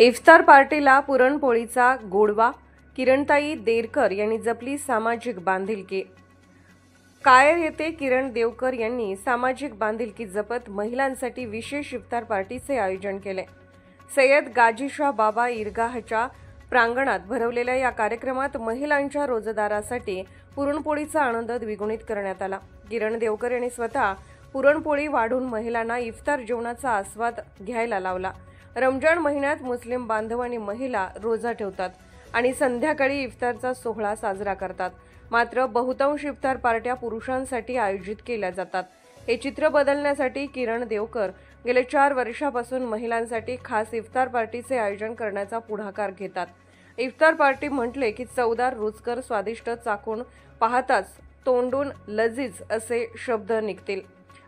इफ्तार पार्टीला पुरणपोळीचा गोडवा, किरणताई देरकर यांनी जपली सामाजिक बांधिलकी। कायर येथे किरण देवकर यांनी सामाजिक बांधिलकी जपत महिलांसाठी विशेष इफ्तार पार्टीचे आयोजन केले। सय्यद गाजीशाह बाबा ईदगाहच्या प्रांगणात भरवलेल्या या कार्यक्रमात महिलांच्या रोजगारासाठी पुरणपोळीचा आनंद द्विगुणित करण्यात आला। किरण देवकर यांनी स्वतः पुरणपोळी वाढून महिलांना इफ्तार जेवणाचा आस्वाद घ्यायला लावला। रमजान महिन्यात मुस्लिम बांधव आणि महिला रोजा ठेवतात आणि संध्याकाळी इफ्तारचा सोहळा साजरा करतात। मात्र बहुतांश इफ्तार पार्ट्या पुरुषांसाठी आयोजित केल्या जातात। हे चित्र बदलण्यासाठी किरण देवकर गेल्या 4 वर्षांपासून महिलांसाठी खास इफ्तार पार्टीचे आयोजन करण्याचा पुढाकार घेतात। इफ्तार पार्टी म्हटले की चवदार, रुचकर, स्वादिष्ट, चाखून पाहताच तोंडून लजीज असे शब्द निघतील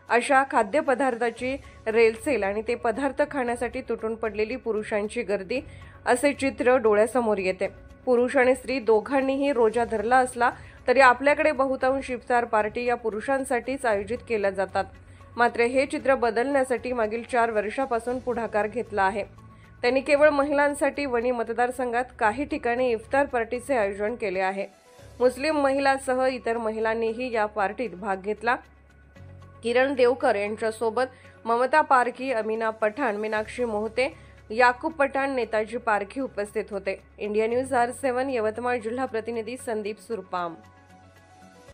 अशा खाद्यपदार्थाची रेलचेल आणि ते पदार्थ खाण्यासाठी तुटून पडलेली पुरुषांची गर्दी असे चित्र डोळ्यासमोर येते। पुरुष आणि स्त्री दोघांनीही रोजा धरला असला तरी आपल्याकडे बहुतांश इफ्तार पार्टी या पुरुषांसाठीच आयोजित केल्या जातात। मात्र हे चित्र बदलण्यासाठी मागील 4 वर्षांपासून पुढाकार घेतला आहे। त्यांनी केवळ महिलांसाठी वणी मतदारसंघात काही ठिकाणी इफ्तार पार्टीचे आयोजन केले आहे। मुस्लिम महिलांसह इतर महिलांनीही या पार्टीत भाग घेतला। किरण देवकर यांच्यासोबत ममता पारखी, अमीना पठाण, मीनाक्षी मोहते, याकूब पठाण, नेताजी पारखी उपस्थित होते। इंडिया न्यूज R7 यवतमाळ जिल्हा प्रतिनिधी संदीप सुरपाम।